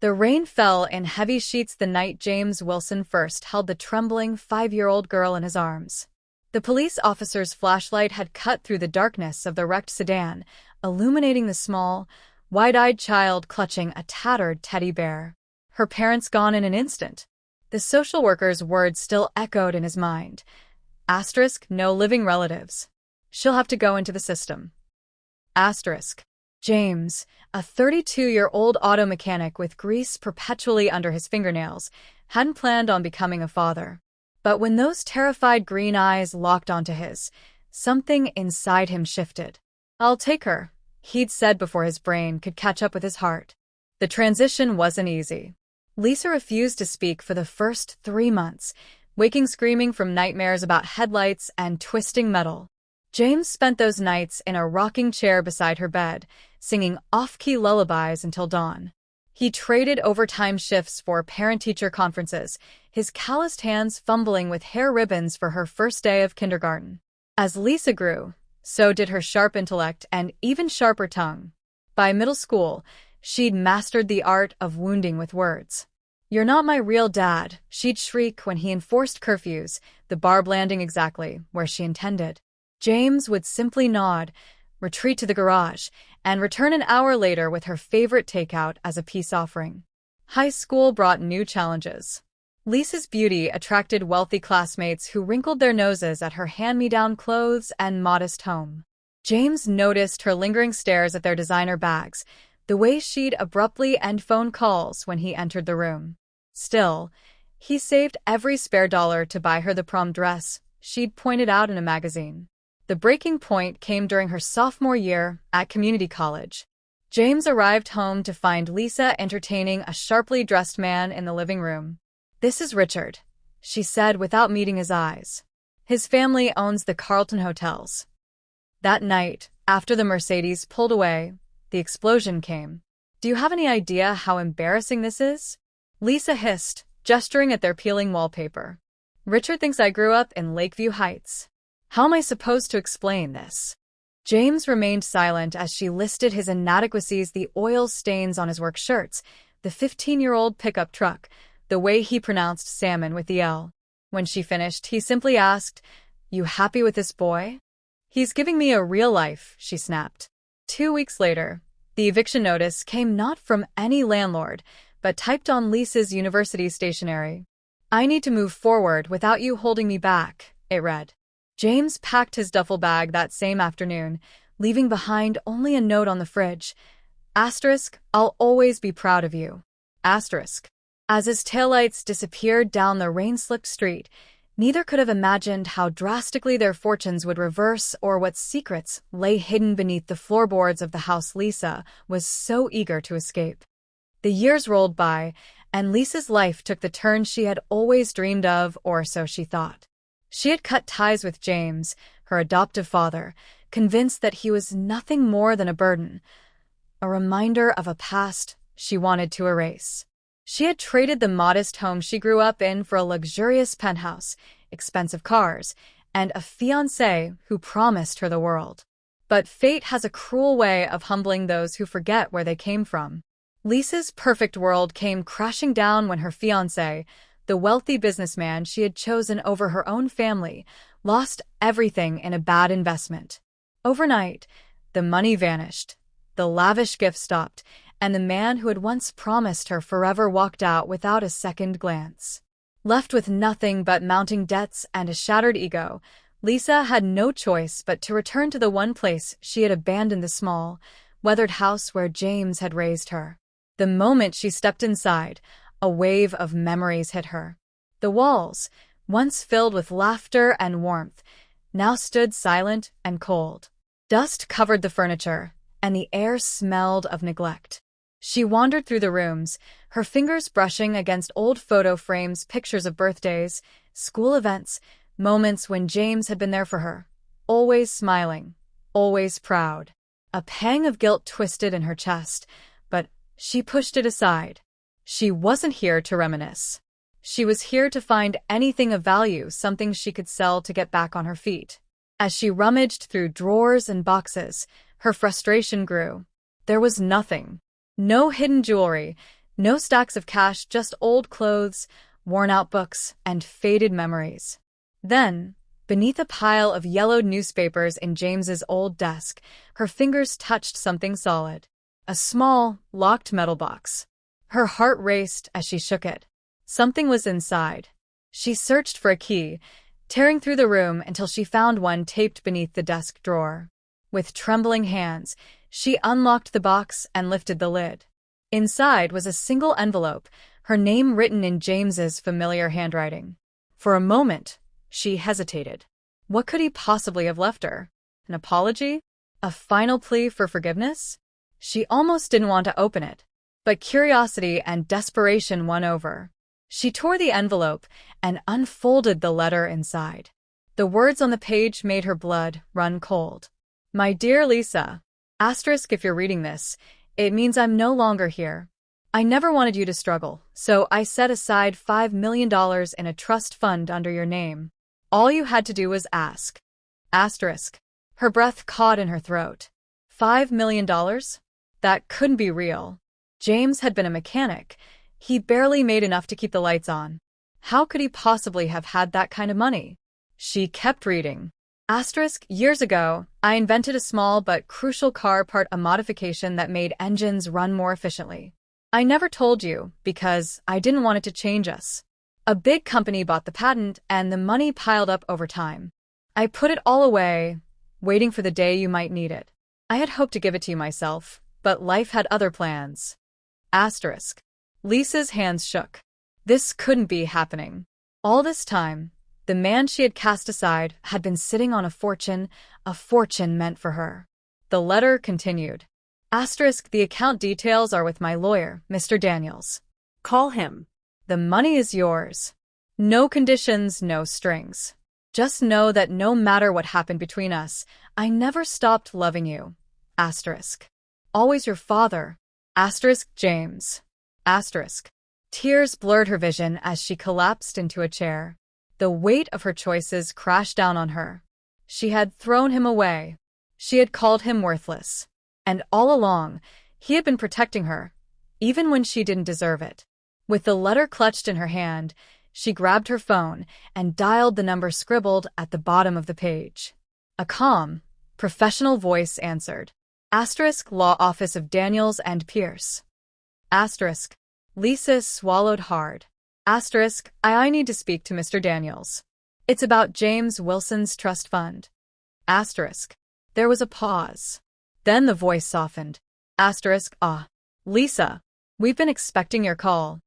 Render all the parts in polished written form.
The rain fell in heavy sheets the night James Wilson first held the trembling 5-year-old girl in his arms. The police officer's flashlight had cut through the darkness of the wrecked sedan, illuminating the small, wide-eyed child clutching a tattered teddy bear. Her parents gone in an instant. The social worker's words still echoed in his mind. Asterisk, no living relatives. She'll have to go into the system. Asterisk. James, a 32-year-old auto mechanic with grease perpetually under his fingernails, hadn't planned on becoming a father. But when those terrified green eyes locked onto his, something inside him shifted. "I'll take her," he'd said before his brain could catch up with his heart. The transition wasn't easy. Lisa refused to speak for the first 3 months, waking screaming from nightmares about headlights and twisting metal. James spent those nights in a rocking chair beside her bed, singing off-key lullabies until dawn. He traded overtime shifts for parent-teacher conferences, his calloused hands fumbling with hair ribbons for her first day of kindergarten. As Lisa grew, so did her sharp intellect and even sharper tongue. By middle school, she'd mastered the art of wounding with words. "You're not my real dad," she'd shriek when he enforced curfews, the barb landing exactly where she intended. James would simply nod, retreat to the garage, and return an hour later with her favorite takeout as a peace offering. High school brought new challenges. Lisa's beauty attracted wealthy classmates who wrinkled their noses at her hand-me-down clothes and modest home. James noticed her lingering stares at their designer bags, the way she'd abruptly end phone calls when he entered the room. Still, he saved every spare dollar to buy her the prom dress she'd pointed out in a magazine. The breaking point came during her sophomore year at community college. James arrived home to find Lisa entertaining a sharply dressed man in the living room. "This is Richard," she said without meeting his eyes. "His family owns the Carlton hotels." That night, after the Mercedes pulled away, the explosion came. "Do you have any idea how embarrassing this is?" Lisa hissed, gesturing at their peeling wallpaper. "Richard thinks I grew up in Lakeview Heights. How am I supposed to explain this?" James remained silent as she listed his inadequacies: the oil stains on his work shirts, the 15-year-old pickup truck, the way he pronounced salmon with the L. When she finished, he simply asked, "You happy with this boy?" "He's giving me a real life," she snapped. 2 weeks later, the eviction notice came not from any landlord, but typed on Lisa's university stationery. "I need to move forward without you holding me back," it read. James packed his duffel bag that same afternoon, leaving behind only a note on the fridge. Asterisk, "I'll always be proud of you." Asterisk. As his taillights disappeared down the rain-slicked street, neither could have imagined how drastically their fortunes would reverse or what secrets lay hidden beneath the floorboards of the house Lisa was so eager to escape. The years rolled by, and Lisa's life took the turn she had always dreamed of, or so she thought. She had cut ties with James, her adoptive father, convinced that he was nothing more than a burden, a reminder of a past she wanted to erase. She had traded the modest home she grew up in for a luxurious penthouse, expensive cars, and a fiancé who promised her the world. But fate has a cruel way of humbling those who forget where they came from. Lisa's perfect world came crashing down when her fiancé, the wealthy businessman she had chosen over her own family, lost everything in a bad investment. Overnight, the money vanished, the lavish gifts stopped, and the man who had once promised her forever walked out without a second glance. Left with nothing but mounting debts and a shattered ego, Lisa had no choice but to return to the one place she had abandoned, the small, weathered house where James had raised her. The moment she stepped inside, a wave of memories hit her. The walls, once filled with laughter and warmth, now stood silent and cold. Dust covered the furniture, and the air smelled of neglect. She wandered through the rooms, her fingers brushing against old photo frames, pictures of birthdays, school events, moments when James had been there for her, always smiling, always proud. A pang of guilt twisted in her chest, but she pushed it aside. She wasn't here to reminisce. She was here to find anything of value, something she could sell to get back on her feet. As she rummaged through drawers and boxes, her frustration grew. There was nothing. No hidden jewelry, No stacks of cash, just old clothes, worn-out books, and faded memories. Then, beneath a pile of yellowed newspapers in James's old desk, her fingers touched something solid. A small, locked metal box. Her heart raced as she shook it. Something was inside. She searched for a key, tearing through the room until she found one taped beneath the desk drawer. With trembling hands, she unlocked the box and lifted the lid. Inside was a single envelope, her name written in James's familiar handwriting. For a moment, she hesitated. What could he possibly have left her? An apology? A final plea for forgiveness? She almost didn't want to open it, but curiosity and desperation won over. She tore the envelope and unfolded the letter inside. The words on the page made her blood run cold. My dear Lisa, asterisk if you're reading this, it means I'm no longer here. I never wanted you to struggle, so I set aside $5 million in a trust fund under your name. All you had to do was ask. Asterisk. Her breath caught in her throat. $5 million? That couldn't be real. James had been a mechanic. He barely made enough to keep the lights on. How could he possibly have had that kind of money? She kept reading. Asterisk, years ago, I invented a small but crucial car part, a modification that made engines run more efficiently. I never told you because I didn't want it to change us. A big company bought the patent and the money piled up over time. I put it all away, waiting for the day you might need it. I had hoped to give it to you myself, but life had other plans. Asterisk. Lisa's hands shook. This couldn't be happening. All this time, the man she had cast aside had been sitting on a fortune meant for her. The letter continued. Asterisk, the account details are with my lawyer, Mr. Daniels. Call him. The money is yours. No conditions, no strings. Just know that no matter what happened between us, I never stopped loving you. Asterisk. Always your father. Asterisk, James. Asterisk. Tears blurred her vision as she collapsed into a chair. The weight of her choices crashed down on her. She had thrown him away. She had called him worthless. And all along, he had been protecting her, even when she didn't deserve it. With the letter clutched in her hand, she grabbed her phone and dialed the number scribbled at the bottom of the page. A calm, professional voice answered. Asterisk, Law Office of Daniels and Pierce. Asterisk. Lisa swallowed hard. Asterisk, I need to speak to Mr. Daniels. It's about James Wilson's trust fund. Asterisk. There was a pause. Then the voice softened. Asterisk, Lisa, we've been expecting your call.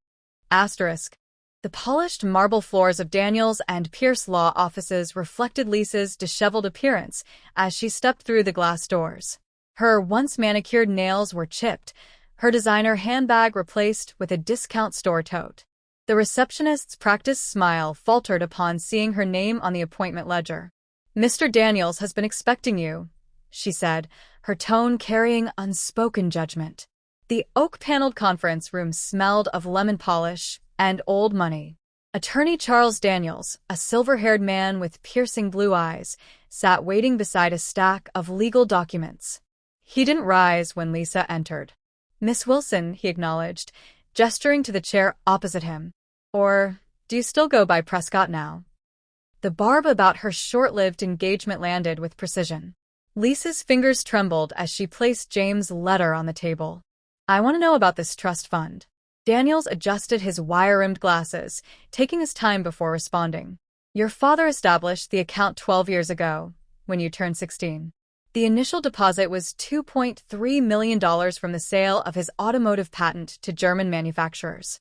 Asterisk. The polished marble floors of Daniels and Pierce law offices reflected Lisa's disheveled appearance as she stepped through the glass doors. Her once manicured nails were chipped, her designer handbag replaced with a discount store tote. The receptionist's practiced smile faltered upon seeing her name on the appointment ledger. Mr. Daniels has been expecting you, she said, her tone carrying unspoken judgment. The oak-paneled conference room smelled of lemon polish and old money. Attorney Charles Daniels, a silver-haired man with piercing blue eyes, sat waiting beside a stack of legal documents. He didn't rise when Lisa entered. Miss Wilson, he acknowledged, gesturing to the chair opposite him. Or, do you still go by Prescott now? The barb about her short-lived engagement landed with precision. Lisa's fingers trembled as she placed James' letter on the table. I want to know about this trust fund. Daniels adjusted his wire-rimmed glasses, taking his time before responding. Your father established the account 12 years ago, when you turned 16. The initial deposit was $2.3 million from the sale of his automotive patent to German manufacturers.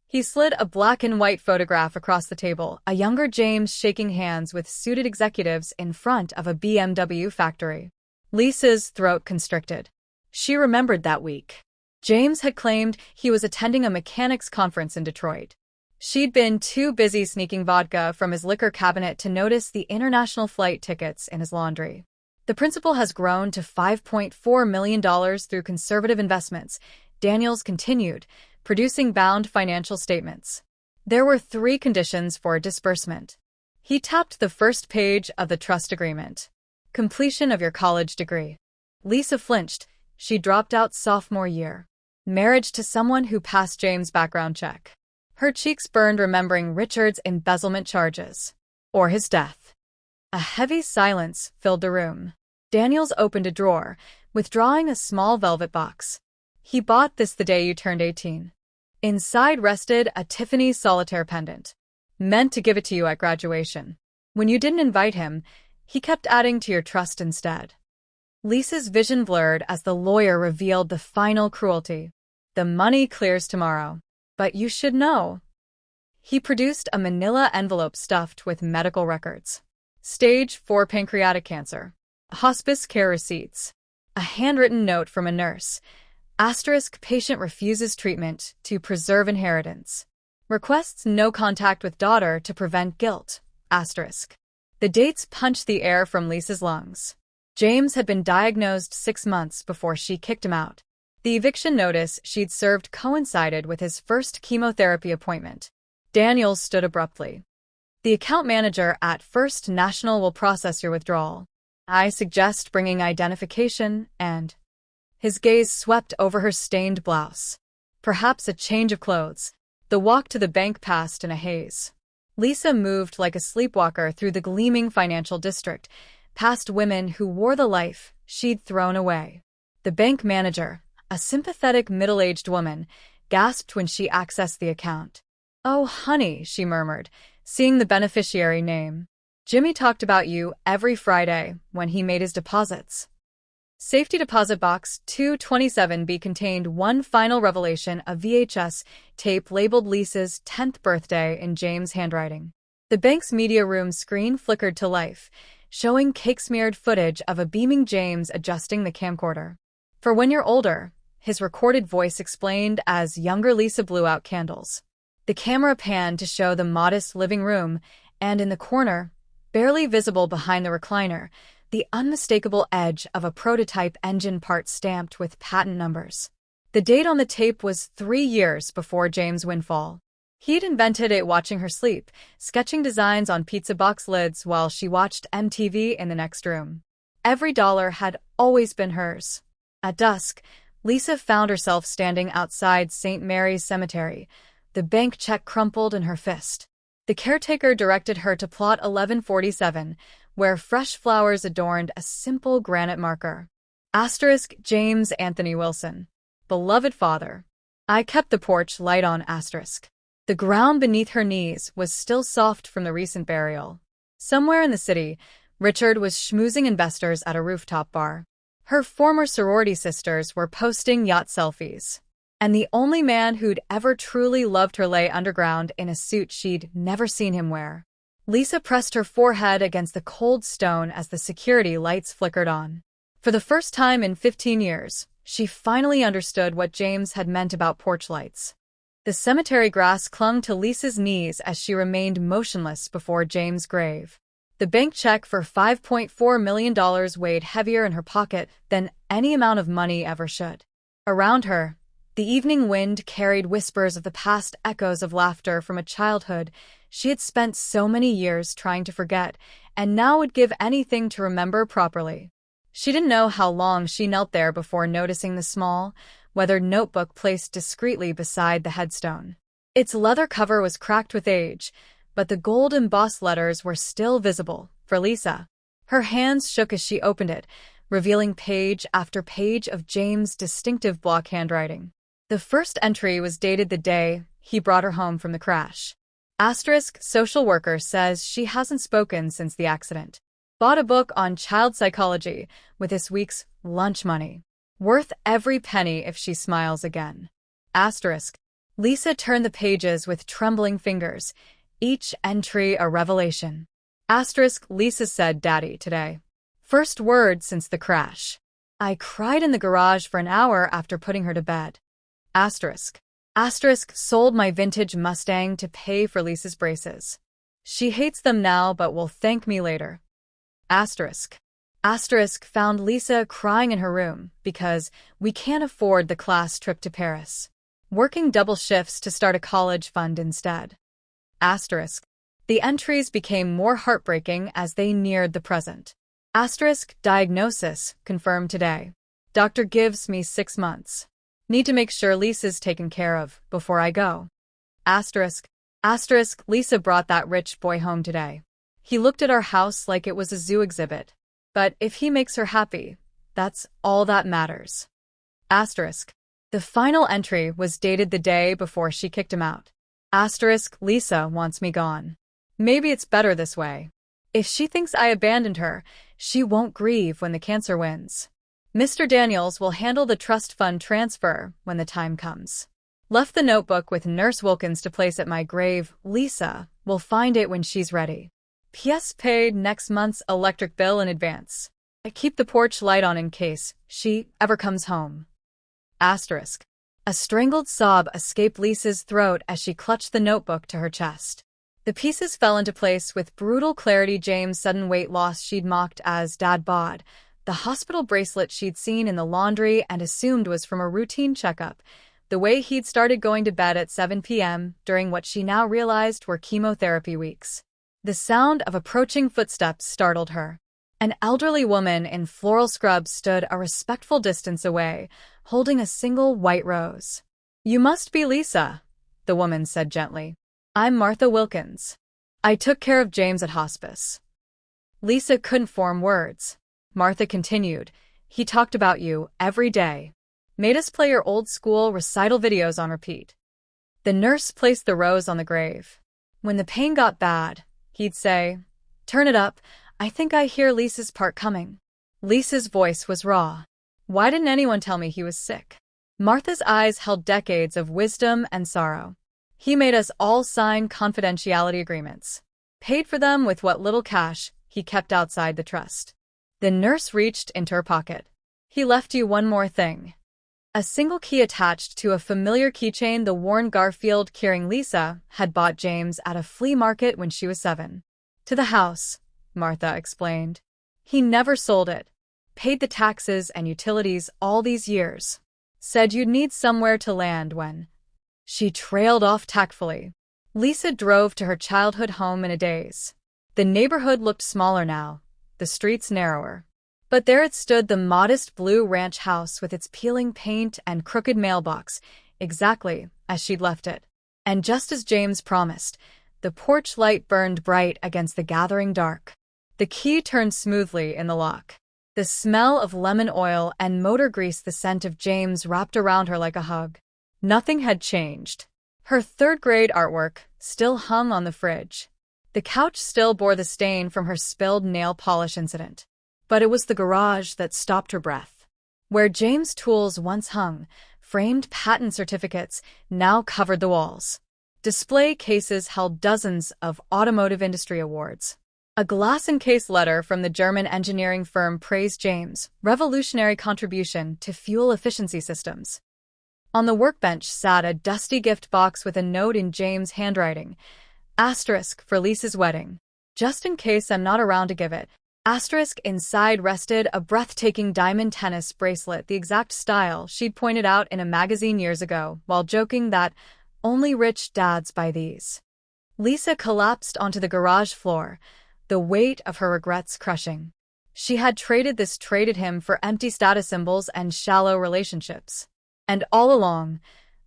He slid a black and white photograph across the table, a younger James shaking hands with suited executives in front of a BMW factory. Lisa's throat constricted. She remembered that week. James had claimed he was attending a mechanics conference in Detroit. She'd been too busy sneaking vodka from his liquor cabinet to notice the international flight tickets in his laundry. The principal has grown to $5.4 million through conservative investments, Daniels continued, producing bound financial statements. There were 3 conditions for disbursement. He tapped the first page of the trust agreement. Completion of your college degree. Lisa flinched. She dropped out sophomore year. Marriage to someone who passed James' background check. Her cheeks burned remembering Richard's embezzlement charges. Or his death. A heavy silence filled the room. Daniels opened a drawer, withdrawing a small velvet box. He bought this the day you turned 18. Inside rested a Tiffany solitaire pendant. Meant to give it to you at graduation. When you didn't invite him, he kept adding to your trust instead. Lisa's vision blurred as the lawyer revealed the final cruelty. The money clears tomorrow. But you should know. He produced a manila envelope stuffed with medical records. Stage 4 pancreatic cancer. Hospice care receipts. A handwritten note from a nurse. Asterisk patient refuses treatment to preserve inheritance. Requests no contact with daughter to prevent guilt. Asterisk. The dates punched the air from Lisa's lungs. James had been diagnosed 6 months before she kicked him out. The eviction notice she'd served coincided with his first chemotherapy appointment. Daniels stood abruptly. The account manager at First National will process your withdrawal. I suggest bringing identification and... His gaze swept over her stained blouse. Perhaps a change of clothes. The walk to the bank passed in a haze. Lisa moved like a sleepwalker through the gleaming financial district, past women who wore the life she'd thrown away. The bank manager, a sympathetic middle-aged woman, gasped when she accessed the account. "Oh, honey," she murmured, seeing the beneficiary name. "Jimmy talked about you every Friday when he made his deposits." Safety deposit box 227B contained one final revelation, a VHS tape labeled Lisa's 10th birthday in James' handwriting. The bank's media room screen flickered to life, showing cake-smeared footage of a beaming James adjusting the camcorder. "For when you're older," his recorded voice explained as younger Lisa blew out candles. The camera panned to show the modest living room, and in the corner, barely visible behind the recliner, the unmistakable edge of a prototype engine part stamped with patent numbers. The date on the tape was 3 years before James' windfall. He'd invented it watching her sleep, sketching designs on pizza box lids while she watched MTV in the next room. Every dollar had always been hers. At dusk, Lisa found herself standing outside St. Mary's Cemetery, the bank check crumpled in her fist. The caretaker directed her to plot 1147, where fresh flowers adorned a simple granite marker. Asterisk James Anthony Wilson. Beloved father. I kept the porch light on. Asterisk. The ground beneath her knees was still soft from the recent burial. Somewhere in the city, Richard was schmoozing investors at a rooftop bar. Her former sorority sisters were posting yacht selfies. And the only man who'd ever truly loved her lay underground in a suit she'd never seen him wear. Lisa pressed her forehead against the cold stone as the security lights flickered on. For the first time in 15 years, she finally understood what James had meant about porch lights. The cemetery grass clung to Lisa's knees as she remained motionless before James' grave. The bank check for $5.4 million weighed heavier in her pocket than any amount of money ever should. Around her, the evening wind carried whispers of the past, echoes of laughter from a childhood she had spent so many years trying to forget, and now would give anything to remember properly. She didn't know how long she knelt there before noticing the small, weathered notebook placed discreetly beside the headstone. Its leather cover was cracked with age, but the gold-embossed letters were still visible for Lisa. Her hands shook as she opened it, revealing page after page of James' distinctive block handwriting. The first entry was dated the day he brought her home from the crash. Asterisk social worker says she hasn't spoken since the accident. Bought a book on child psychology with this week's lunch money. Worth every penny if she smiles again. Asterisk. Lisa turned the pages with trembling fingers, each entry a revelation. Asterisk. Lisa said daddy today. First word since the crash. I cried in the garage for an hour after putting her to bed. Asterisk. Asterisk. Sold my vintage Mustang to pay for Lisa's braces. She hates them now but will thank me later. Asterisk. Asterisk. Found Lisa crying in her room because we can't afford the class trip to Paris. Working double shifts to start a college fund instead. Asterisk. The entries became more heartbreaking as they neared the present. Asterisk. Diagnosis confirmed today. Doctor gives me 6 months. Need to make sure Lisa's taken care of before I go. Asterisk. Asterisk, Lisa brought that rich boy home today. He looked at our house like it was a zoo exhibit. But if he makes her happy, that's all that matters. Asterisk. The final entry was dated the day before she kicked him out. Asterisk, Lisa wants me gone. Maybe it's better this way. If she thinks I abandoned her, she won't grieve when the cancer wins. Mr. Daniels will handle the trust fund transfer when the time comes. Left the notebook with Nurse Wilkins to place at my grave. Lisa will find it when she's ready. P.S. Paid next month's electric bill in advance. I keep the porch light on in case she ever comes home. Asterisk. A strangled sob escaped Lisa's throat as she clutched the notebook to her chest. The pieces fell into place with brutal clarity. James' sudden weight loss she'd mocked as dad bod, the hospital bracelet she'd seen in the laundry and assumed was from a routine checkup, the way he'd started going to bed at 7 p.m. during what she now realized were chemotherapy weeks. The sound of approaching footsteps startled her. An elderly woman in floral scrubs stood a respectful distance away, holding a single white rose. "You must be Lisa," the woman said gently. "I'm Martha Wilkins. I took care of James at hospice." Lisa couldn't form words. Martha continued, "He talked about you every day. Made us play your old school recital videos on repeat." The nurse placed the rose on the grave. When the pain got bad, he'd say, "Turn it up. I think I hear Lisa's part coming." Lisa's voice was raw. "Why didn't anyone tell me he was sick?" Martha's eyes held decades of wisdom and sorrow. "He made us all sign confidentiality agreements. Paid for them with what little cash he kept outside the trust." The nurse reached into her pocket. "He left you one more thing." A single key attached to a familiar keychain the worn Garfield keyring Lisa had bought James at a flea market when she was 7. "To the house," Martha explained. "He never sold it. Paid the taxes and utilities all these years. Said you'd need somewhere to land when..." She trailed off tactfully. Lisa drove to her childhood home in a daze. The neighborhood looked smaller now, the streets narrower. But there it stood, the modest blue ranch house with its peeling paint and crooked mailbox, exactly as she'd left it. And just as James promised, the porch light burned bright against the gathering dark. The key turned smoothly in the lock. The smell of lemon oil and motor grease, the scent of James, wrapped around her like a hug. Nothing had changed. Her third-grade artwork still hung on the fridge. The couch still bore the stain from her spilled nail polish incident. But it was the garage that stopped her breath. Where James' tools once hung, framed patent certificates now covered the walls. Display cases held dozens of automotive industry awards. A glass-encased letter from the German engineering firm praised James' revolutionary contribution to fuel efficiency systems. On the workbench sat a dusty gift box with a note in James' handwriting. Asterisk, for Lisa's wedding. Just in case I'm not around to give it. Asterisk, inside rested a breathtaking diamond tennis bracelet, the exact style she'd pointed out in a magazine years ago, while joking that only rich dads buy these. Lisa collapsed onto the garage floor, the weight of her regrets crushing. She had traded him for empty status symbols and shallow relationships. And all along,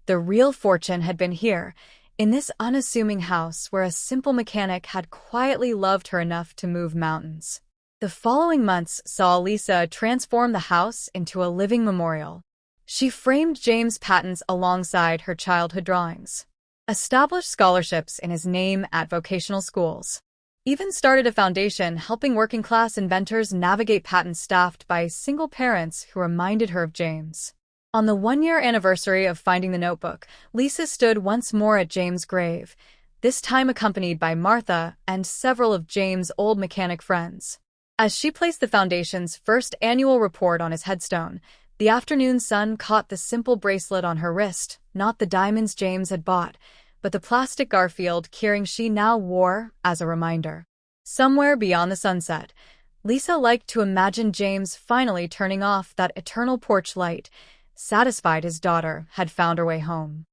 the real fortune had been here, in this unassuming house where a simple mechanic had quietly loved her enough to move mountains. The following months saw Lisa transform the house into a living memorial. She framed James' patents alongside her childhood drawings, established scholarships in his name at vocational schools, even started a foundation helping working-class inventors navigate patents staffed by single parents who reminded her of James. On the one-year anniversary of finding the notebook, Lisa stood once more at James' grave, this time accompanied by Martha and several of James' old mechanic friends. As she placed the foundation's first annual report on his headstone, the afternoon sun caught the simple bracelet on her wrist, not the diamonds James had bought, but the plastic Garfield keyring she now wore as a reminder. Somewhere beyond the sunset, Lisa liked to imagine James finally turning off that eternal porch light, satisfied his daughter had found her way home.